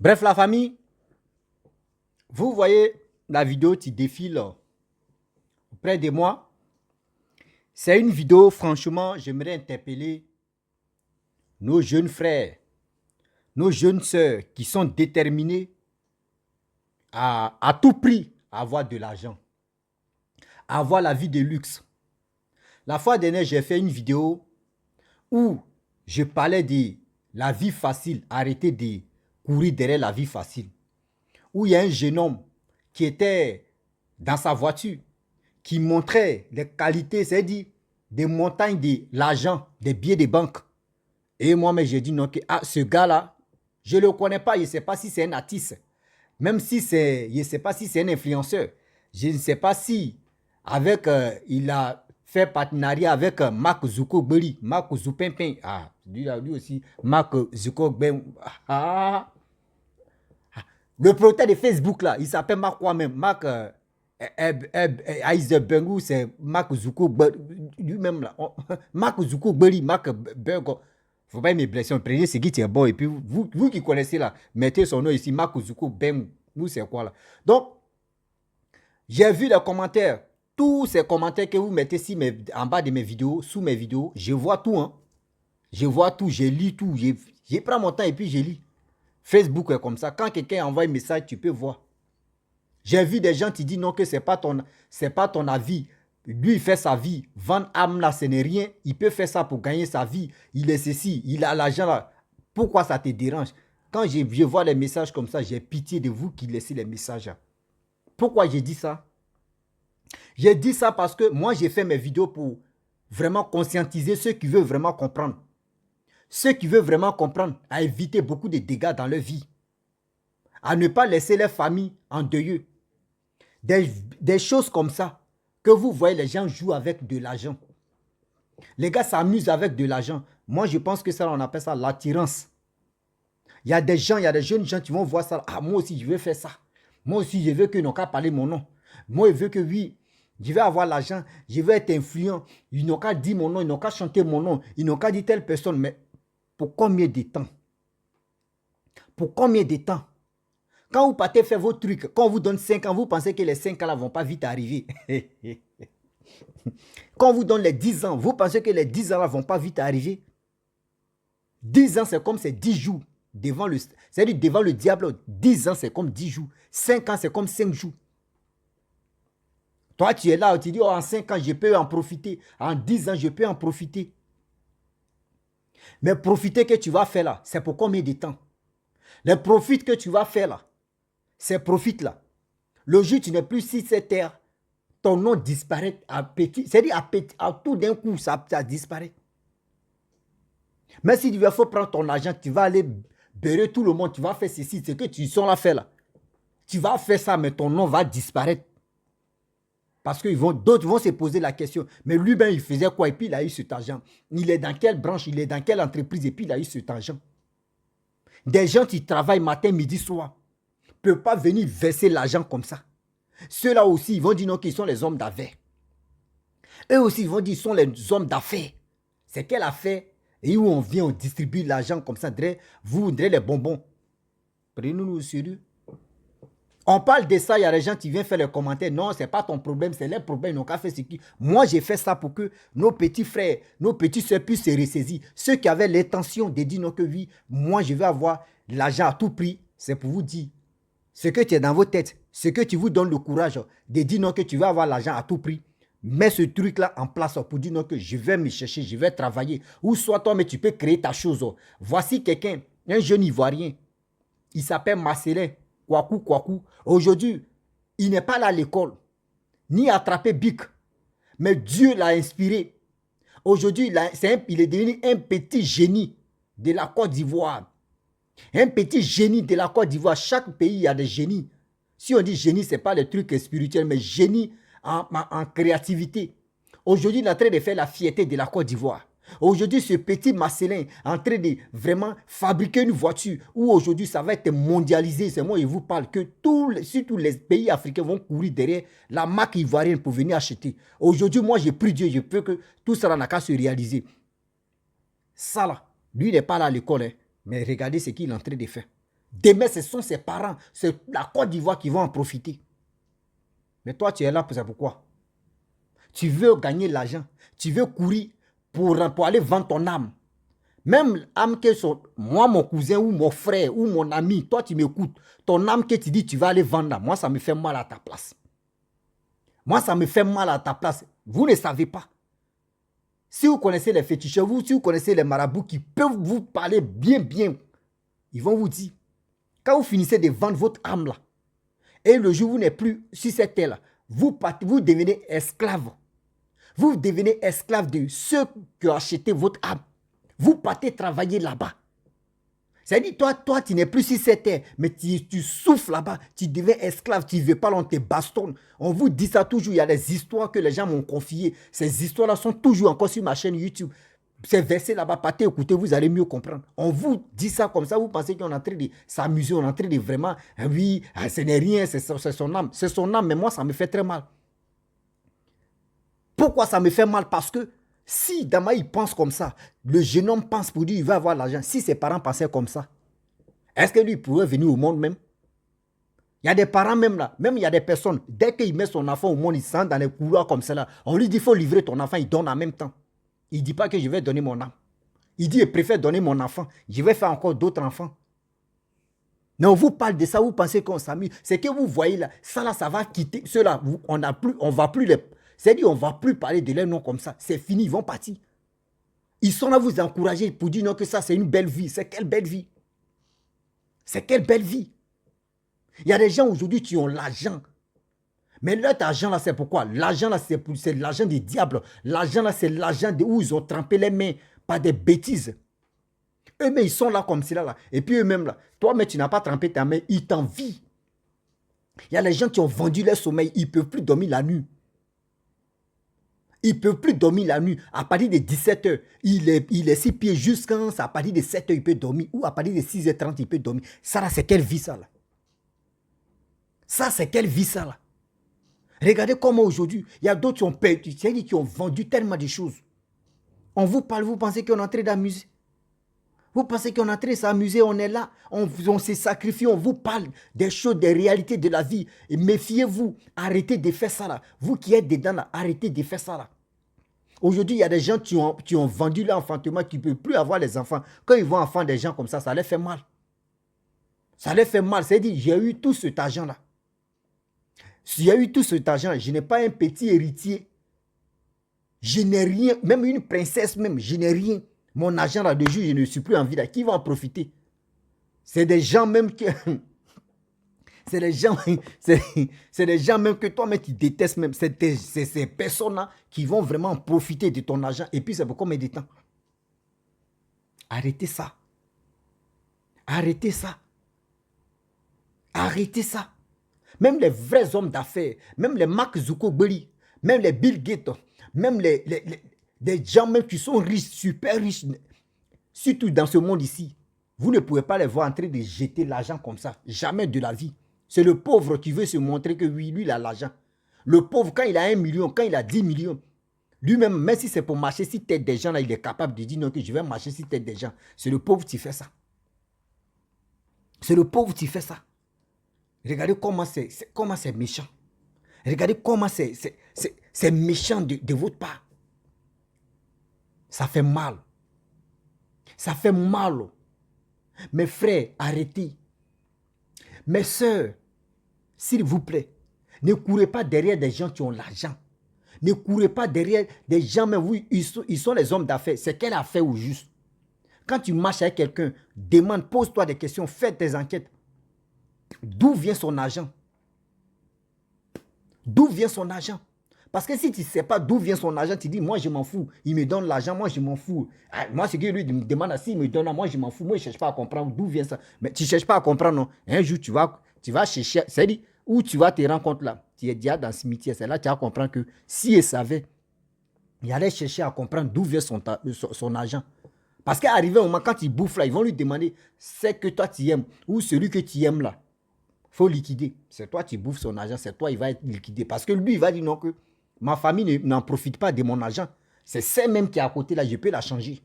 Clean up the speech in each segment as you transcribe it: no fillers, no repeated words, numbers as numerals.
Bref, la famille, vous voyez la vidéo qui défile près de moi. C'est une vidéo, franchement, j'aimerais interpeller nos jeunes frères, nos jeunes sœurs qui sont déterminés à tout prix à avoir de l'argent, à avoir la vie de luxe. La fois dernière, j'ai fait une vidéo où je parlais de la vie facile, arrêter de courir derrière la vie facile. Où il y a un jeune homme qui était dans sa voiture, qui montrait les qualités, c'est-à-dire des montagnes de l'argent, des billets de banque. Et moi, j'ai dit non, que ce gars-là, je ne le connais pas, je ne sais pas si c'est un artiste. Même si c'est, je ne sais pas si c'est un influenceur. Je ne sais pas si avec, il a fait partenariat avec Mark Zuckerberg, Mark Zuckerberg. Ah, lui aussi, Mark Zuckerberg. Le propriétaire de Facebook, là, il s'appelle Mark quoi même? Mark Zuckerberg, ou c'est Mark Zuckerberg, lui-même là. Mark Zuckerberg, Mark Berg. Faut pas me blesser, prenez ce qui est bon. Et puis, vous qui connaissez là, mettez son nom ici, Mark Zuckerberg, ou c'est quoi là. Donc, j'ai vu les commentaires, tous ces commentaires que vous mettez ici en bas de mes vidéos, sous mes vidéos, je vois tout, hein. Je vois tout, je lis tout, je prends mon temps et puis je lis. Facebook est comme ça. Quand quelqu'un envoie un message, tu peux voir. J'ai vu des gens qui disent non, que ce n'est pas ton avis. Lui, il fait sa vie. Vendre âme là, ce n'est rien. Il peut faire ça pour gagner sa vie. Il est ceci, il a l'argent là. Pourquoi ça te dérange? Quand je vois les messages comme ça, j'ai pitié de vous qui laissez les messages. Pourquoi j'ai dit ça? J'ai dit ça parce que moi, j'ai fait mes vidéos pour vraiment conscientiser ceux qui veulent vraiment comprendre. Ceux qui veulent vraiment comprendre, à éviter beaucoup de dégâts dans leur vie. À ne pas laisser leur famille en deuil. Des choses comme ça, que vous voyez, les gens jouent avec de l'argent. Les gars s'amusent avec de l'argent. Moi, je pense que ça, on appelle ça l'attirance. Il y a des gens, il y a des jeunes gens qui vont voir ça. Ah, moi aussi, je veux faire ça. Moi aussi, je veux qu'ils n'ont qu'à parler mon nom. Moi, je veux que oui, je vais avoir l'argent, je veux être influent. Ils n'ont qu'à dire mon nom, ils n'ont qu'à chanter mon nom, ils n'ont qu'à dire telle personne. Mais pour combien de temps? Pour combien de temps? Quand vous partez faire vos trucs, quand on vous donne 5 ans, vous pensez que les 5 ans là ne vont pas vite arriver. Quand on vous donne les 10 ans, vous pensez que les 10 ans là ne vont pas vite arriver. 10 ans, c'est comme c'est 10 jours. C'est-à-dire devant le diable, 10 ans, c'est comme 10 jours. 5 ans, c'est comme 5 jours. Toi, tu es là, tu dis, oh, en 5 ans, je peux en profiter. En 10 ans, je peux en profiter. Mais profiter que tu vas faire là, c'est pour combien de temps? Les profits que tu vas faire là, ces profits-là, le jour où tu n'es plus sur cette terre, ton nom disparaît à petit, c'est-à-dire à tout d'un coup, ça disparaît. Mais si tu faut prendre ton argent, tu vas aller beurrer tout le monde, tu vas faire ceci, ce que tu sont là faire là. Tu vas faire ça, mais ton nom va disparaître. Parce que d'autres vont se poser la question, mais lui-même, il faisait quoi? Et puis, il a eu cet argent. Il est dans quelle branche? Il est dans quelle entreprise? Et puis, il a eu cet argent. Des gens qui travaillent matin, midi, soir ne peuvent pas venir verser l'argent comme ça. Ceux-là aussi, ils vont dire non, qu'ils sont les hommes d'affaires. Eux aussi, ils vont dire qu'ils sont les hommes d'affaires. C'est quelle affaire? Et où on vient, on distribue l'argent comme ça. Vous voudrez les bonbons. Prenez-nous au sérieux. On parle de ça, il y a des gens qui viennent faire les commentaires. Non, ce n'est pas ton problème, c'est leur problème. Ils n'ont qu'à faire ce qui. Moi, j'ai fait ça pour que nos petits frères, nos petits soeurs puissent se ressaisir. Ceux qui avaient l'intention de dire non, que oui, moi, je vais avoir l'argent à tout prix. C'est pour vous dire ce que tu es dans vos têtes, ce que tu vous donnes le courage de dire non, que tu vas avoir l'argent à tout prix. Mets ce truc-là en place pour dire non, que je vais me chercher, je vais travailler. Ou soit toi, mais tu peux créer ta chose. Voici quelqu'un, un jeune Ivoirien. Il s'appelle Marcelin. Kwaku. Aujourd'hui, il n'est pas là à l'école, ni attrapé bic. Mais Dieu l'a inspiré. Aujourd'hui, il est devenu un petit génie de la Côte d'Ivoire. Un petit génie de la Côte d'Ivoire. Chaque pays, il y a des génies. Si on dit génie, ce n'est pas les trucs spirituels, mais génie en créativité. Aujourd'hui, il est en train de faire la fierté de la Côte d'Ivoire. Aujourd'hui, ce petit Marcelin est en train de vraiment fabriquer une voiture où aujourd'hui, ça va être mondialisé. C'est moi, je vous parle que surtout les pays africains vont courir derrière la marque ivoirienne pour venir acheter. Aujourd'hui, moi, j'ai pris Dieu, je peux que tout ça n'a qu'à se réaliser. Ça là, lui, il n'est pas là à l'école, hein, mais regardez ce qu'il est en train de faire. Demain, ce sont ses parents, c'est la Côte d'Ivoire qui vont en profiter. Mais toi, tu es là, c'est pourquoi? Tu veux gagner l'argent, tu veux courir pour aller vendre ton âme. Même âme que sont, moi, mon cousin ou mon frère ou mon ami, toi, tu m'écoutes. Ton âme que tu dis, tu vas aller vendre là, moi, ça me fait mal à ta place. Moi, ça me fait mal à ta place. Vous ne savez pas. Si vous connaissez les féticheurs, si vous connaissez les marabouts qui peuvent vous parler bien, ils vont vous dire, quand vous finissez de vendre votre âme là, et le jour où vous n'êtes plus sur cette terre là, vous devenez esclave. Vous devenez esclave de ceux qui ont acheté votre âme. Vous partez travailler là-bas. C'est-à-dire, toi, tu n'es plus sur cette terre, mais tu souffles là-bas, tu deviens esclave, tu ne veux pas, on te bastonne. On vous dit ça toujours, il y a des histoires que les gens m'ont confiées. Ces histoires-là sont toujours encore sur ma chaîne YouTube. Ces versets là-bas, partez écoutez, vous allez mieux comprendre. On vous dit ça comme ça, vous pensez qu'on est en train de s'amuser, on est en train de vraiment, oui, ce n'est rien, c'est son âme. C'est son âme, mais moi, ça me fait très mal. Pourquoi ça me fait mal? Parce que si Dama il pense comme ça, le jeune homme pense pour dire il va avoir l'argent. Si ses parents pensaient comme ça, est-ce que lui pourrait venir au monde même? Il y a des parents même là, même il y a des personnes, dès qu'il met son enfant au monde, il sent dans les couloirs comme ça là. On lui dit il faut livrer ton enfant, il donne en même temps. Il ne dit pas que je vais donner mon âme. Il dit je préfère donner mon enfant, je vais faire encore d'autres enfants. Non, on vous parle de ça, vous pensez qu'on s'amuse. C'est que vous voyez là, ça va quitter. Ceux-là, on ne va plus les... C'est-à-dire, on ne va plus parler de leur nom comme ça. C'est fini, ils vont partir. Ils sont là vous encourager pour dire non que ça, c'est une belle vie. C'est quelle belle vie? C'est quelle belle vie? Il y a des gens aujourd'hui qui ont l'argent. Mais leur argent là, c'est pourquoi? L'argent là, c'est l'argent des diables. L'argent là, c'est l'argent où ils ont trempé les mains par des bêtises. Eux-mêmes, ils sont là comme cela là. Et puis eux-mêmes là, toi-même, tu n'as pas trempé ta main, ils t'envient. Il y a les gens qui ont vendu leur sommeil, ils ne peuvent plus dormir la nuit. Ils ne peuvent plus dormir la nuit. À partir de 17h, il est 6 pieds jusqu'à à partir de 7h, il peut dormir. Ou à partir de 6h30, il peut dormir. Ça là, c'est quelle vie ça là? Ça, c'est quelle vie ça là? Regardez comment aujourd'hui, il y a d'autres qui ont perdu, c'est-à-dire qui ont vendu tellement de choses. On vous parle, vous pensez qu'on est en train d'amuser? Vous pensez qu'on est en train de s'amuser, on est là, on s'est sacrifié, on vous parle des choses, des réalités de la vie. Et méfiez-vous, arrêtez de faire ça là. Vous qui êtes dedans là, arrêtez de faire ça là. Aujourd'hui, il y a des gens qui ont vendu leur enfantement, qui ne peuvent plus avoir les enfants. Quand ils voient enfants des gens comme ça leur fait mal. Ça leur fait mal. C'est-à-dire, j'ai eu tout cet argent là. Si j'ai eu tout cet argent, je n'ai pas un petit héritier. Je n'ai rien, même une princesse même, je n'ai rien. Mon argent là, de jour, je ne suis plus en vie là. Qui va en profiter? C'est des gens même qui... c'est des gens même que toi-même tu détestes même. C'est ces personnes-là qui vont vraiment profiter de ton argent. Et puis c'est pour combien de temps? Arrêtez ça. Arrêtez ça. Arrêtez ça. Même les vrais hommes d'affaires, même les Mark Zuckerberg, même les Bill Gates, même des gens même qui sont riches, super riches, surtout dans ce monde ici, vous ne pouvez pas les voir en train de jeter l'argent comme ça. Jamais de la vie. C'est le pauvre qui veut se montrer que oui, lui, il a l'argent. Le pauvre, quand il a 1 million, quand il a 10 millions, lui-même, même si c'est pour marcher sur tête des gens, là, il est capable de dire non, que je vais marcher sur tête des gens. C'est le pauvre qui fait ça. C'est le pauvre qui fait ça. Regardez comment c'est méchant. Regardez comment c'est méchant de votre part. Ça fait mal. Ça fait mal. Mes frères, arrêtez. Mes soeurs, s'il vous plaît, ne courez pas derrière des gens qui ont l'argent. Ne courez pas derrière des gens, mais oui, ils sont les hommes d'affaires. C'est quelle affaire au juste? Quand tu marches avec quelqu'un, demande, pose-toi des questions, fais tes enquêtes. D'où vient son argent? D'où vient son argent? Parce que si tu ne sais pas d'où vient son argent, tu dis, moi je m'en fous. Il me donne l'argent, moi je m'en fous. Moi, ce que lui me demande, s'il me donne, moi je m'en fous. Moi, je ne cherche pas à comprendre d'où vient ça. Mais tu ne cherches pas à comprendre, non. Un jour, tu vas chercher, c'est-à-dire, où tu vas te rendre compte là. Tu es déjà dans le cimetière. C'est là que tu vas comprendre que si il savait, il allait chercher à comprendre d'où vient son argent. Parce qu'arrivé au moment, quand il bouffe là, ils vont lui demander, c'est que toi tu aimes, ou celui que tu aimes là. Il faut liquider. C'est toi qui bouffes son argent, c'est toi, il va être liquidé. Parce que lui, il va dire non, que ma famille n'en profite pas de mon argent. C'est celle même qui est à côté là, je peux la changer.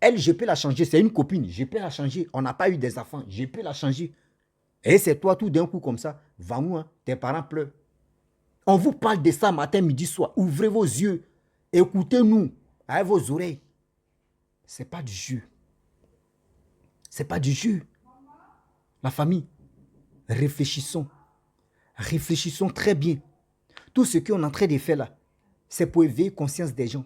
Elle, je peux la changer. C'est une copine. Je peux la changer. On n'a pas eu des enfants. Je peux la changer. Et c'est toi, tout d'un coup, comme ça. Va-nous, hein, tes parents pleurent. On vous parle de ça matin, midi, soir. Ouvrez vos yeux. Écoutez-nous avec vos oreilles. Ce n'est pas du jeu. Ce n'est pas du jeu. La famille, réfléchissons. Réfléchissons très bien. Tout ce qu'on est en train de faire là, c'est pour éveiller la conscience des gens.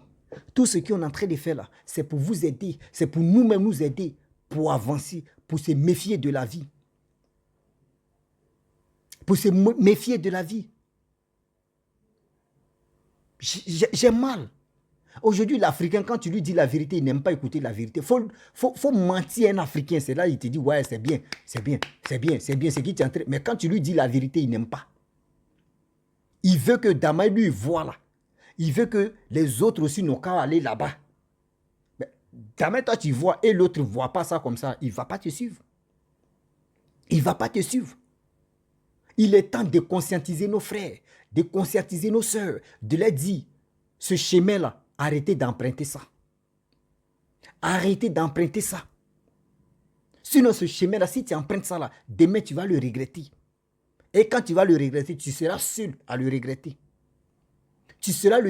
Tout ce qu'on est en train de faire là, c'est pour vous aider. C'est pour nous-mêmes nous aider, pour avancer, pour se méfier de la vie. Pour se méfier de la vie. J'ai mal. Aujourd'hui, l'Africain, quand tu lui dis la vérité, il n'aime pas écouter la vérité. Faut mentir à un Africain. C'est là, il te dit, ouais, c'est bien, c'est bien, c'est bien, c'est bien, c'est qui tu es en train. Mais quand tu lui dis la vérité, il n'aime pas. Il veut que Damaï lui voit là. Il veut que les autres aussi n'ont qu'à aller là-bas. Mais Damaï, toi, tu vois et l'autre ne voit pas ça comme ça. Il ne va pas te suivre. Il ne va pas te suivre. Il est temps de conscientiser nos frères, de conscientiser nos sœurs, de leur dire, ce chemin-là, arrêtez d'emprunter ça. Arrêtez d'emprunter ça. Sinon, ce chemin-là, si tu empruntes ça là, demain, tu vas le regretter. Et quand tu vas le regretter, tu seras seul à le regretter. Tu seras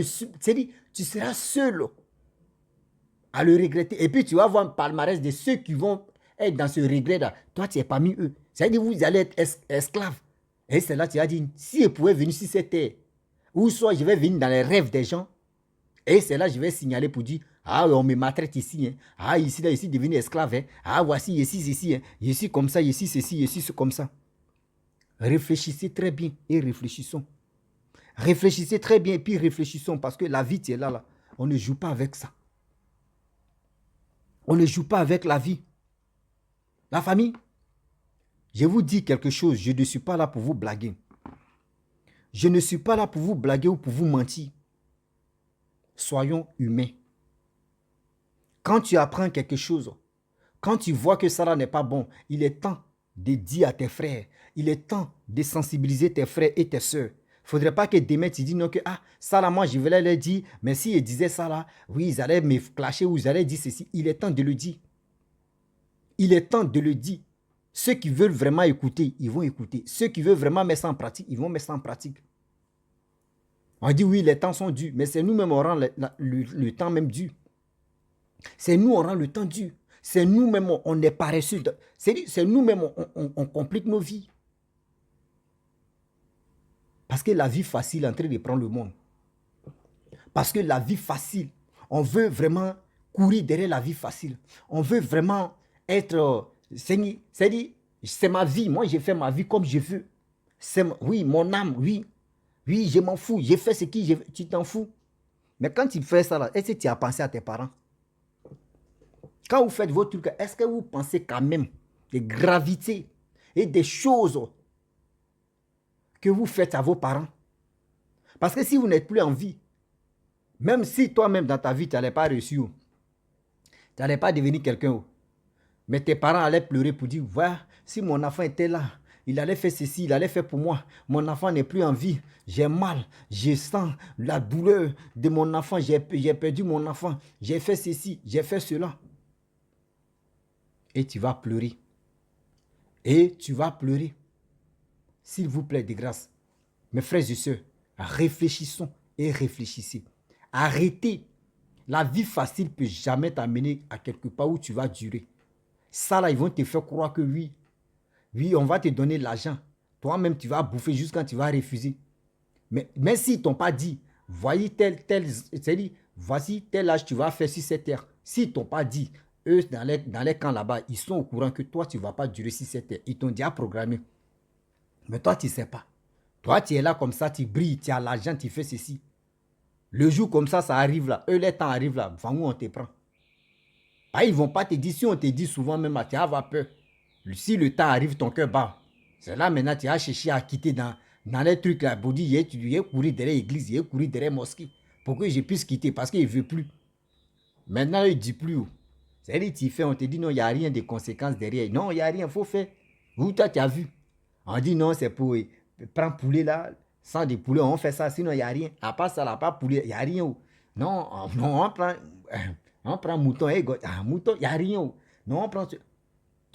tu seras seul à le regretter. Et puis, tu vas voir un palmarès de ceux qui vont être dans ce regret-là. Toi, tu es parmi eux. C'est-à-dire que vous allez être esclaves. Et c'est là que tu vas dire, si je pouvais venir sur cette terre, ou soit je vais venir dans les rêves des gens, et c'est là que je vais signaler pour dire, ah, on me maltraite ici, hein. Ah, ici, là, ici, devenu esclave, hein. Ah, voici, ici, ici, hein. Ici, comme ça, ici, ceci, ici, c'est comme ça. Réfléchissez très bien et réfléchissons. Réfléchissez très bien et puis réfléchissons parce que la vie, tu es là, là. On ne joue pas avec ça. On ne joue pas avec la vie. La famille, je vous dis quelque chose, je ne suis pas là pour vous blaguer. Je ne suis pas là pour vous blaguer ou pour vous mentir. Soyons humains. Quand tu apprends quelque chose, quand tu vois que ça là n'est pas bon, il est temps de dire à tes frères, il est temps de sensibiliser tes frères et tes soeurs. Il ne faudrait pas que demain tu dis non que ah, ça là moi je vais leur dire, mais s'ils disaient ça là, oui ils allaient me clasher ou ils allaient dire ceci. Il est temps de le dire. Il est temps de le dire. Ceux qui veulent vraiment écouter, ils vont écouter. Ceux qui veulent vraiment mettre ça en pratique, ils vont mettre ça en pratique. On dit oui, les temps sont durs, mais c'est nous-mêmes on rend le temps même dur. C'est nous on rend le temps dur. C'est nous-mêmes on est paresseux. C'est nous-mêmes on complique nos vies. Parce que la vie facile est en train de prendre le monde. Parce que la vie facile, on veut vraiment courir derrière la vie facile. On veut vraiment être... c'est ma vie. Moi, j'ai fait ma vie comme je veux. Oui, mon âme, oui. Oui, je m'en fous. J'ai fait ce que je veux. Tu t'en fous. Mais quand tu fais ça, est-ce que tu as pensé à tes parents? Quand vous faites vos trucs, est-ce que vous pensez quand même des gravités et des choses que vous faites à vos parents? Parce que si vous n'êtes plus en vie, même si toi-même dans ta vie, tu n'allais pas réussir, tu n'allais pas devenir quelqu'un, mais tes parents allaient pleurer pour dire, voilà, si mon enfant était là, il allait faire ceci, il allait faire pour moi. Mon enfant n'est plus en vie, j'ai mal, je sens la douleur de mon enfant, j'ai perdu mon enfant, j'ai fait ceci, j'ai fait cela. Et tu vas pleurer. Et tu vas pleurer. S'il vous plaît, de grâce, mes frères et sœurs, réfléchissons et réfléchissez. Arrêtez. La vie facile ne peut jamais t'amener à quelque part où tu vas durer. Ça là, ils vont te faire croire que oui, on va te donner l'argent. Toi-même, tu vas bouffer jusqu'à quand tu vas refuser. Mais s'ils ne t'ont pas dit, voyez c'est-à-dire, voici tel âge tu vas faire sur cette terre. S'ils ne t'ont pas dit, eux, dans les camps là-bas, ils sont au courant que toi, tu ne vas pas durer sur cette terre. Ils t'ont déjà programmé. Mais toi, tu ne sais pas. Toi, tu es là comme ça, tu brilles, tu as l'argent, tu fais ceci. Le jour comme ça arrive là. Eux, les temps arrivent là. Enfin, où on te prend. Ah, ils ne vont pas te dire, si on te dit souvent même, tu vas avoir peur. Si le temps arrive, ton cœur bat. C'est là maintenant, tu vas chercher à quitter dans les trucs là. Pour dire, il est courir derrière l'église, il est courir derrière la mosquée. Pour que je puisse quitter, parce qu'il ne veut plus. Maintenant, il ne dit plus. C'est-à-dire, tu fais, on te dit, non, il n'y a rien de conséquences derrière. Non, il n'y a rien, il faut faire. Où toi, tu as vu? On dit, non, c'est pour prendre poulet là. Sans des poulets, on fait ça, sinon il n'y a rien. À part ça, là, pas poulet, il n'y a rien. Non, on prend On prend mouton, mouton, il n'y a rien. Non, on prend ce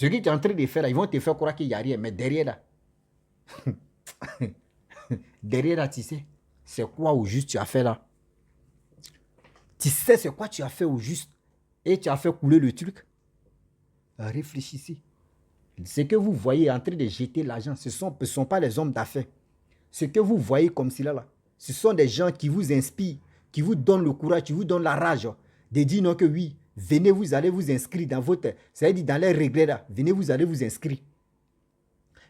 que tu es en train de faire là, ils vont te faire croire qu'il n'y a rien, mais derrière là, derrière là, tu sais, c'est quoi au juste tu as fait là? Tu sais c'est quoi tu as fait au juste et tu as fait couler le truc? Réfléchissez. Ce que vous voyez en train de jeter l'argent, ce ne sont pas les hommes d'affaires. Ce que vous voyez comme cela là, ce sont des gens qui vous inspirent, qui vous donnent le courage, qui vous donnent la rage de dire non que oui, venez, vous allez vous inscrire dans votre, c'est-à-dire dans les regrets là, venez, vous allez vous inscrire.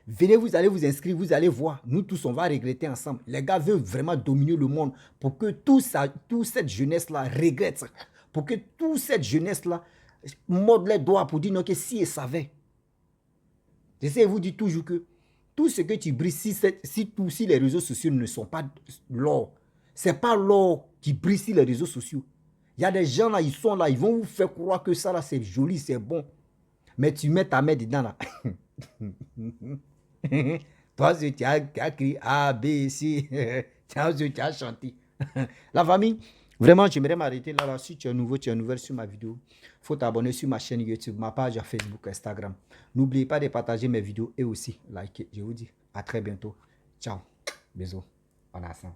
Venez, vous allez vous inscrire, vous allez voir. Nous tous, on va regretter ensemble. Les gars veulent vraiment dominer le monde pour que toute cette jeunesse-là regrette. Pour que toute cette jeunesse-là morde les doigts pour dire non que si elle savait. J'essaie de vous dire toujours que tout ce que tu brises, si les réseaux sociaux ne sont pas l'or, ce n'est pas l'or qui brille sur les réseaux sociaux. Il y a des gens là, ils sont là, ils vont vous faire croire que ça là, c'est joli, c'est bon. Mais tu mets ta main dedans là. Toi, tu as crié A, B, C. Tu as chanté. La famille, vraiment, j'aimerais m'arrêter là. Si tu es nouveau, tu es nouvelle sur ma vidéo, il faut t'abonner sur ma chaîne YouTube, ma page Facebook, Instagram. N'oubliez pas de partager mes vidéos et aussi liker. Je vous dis à très bientôt. Ciao. Bisous. On a ça.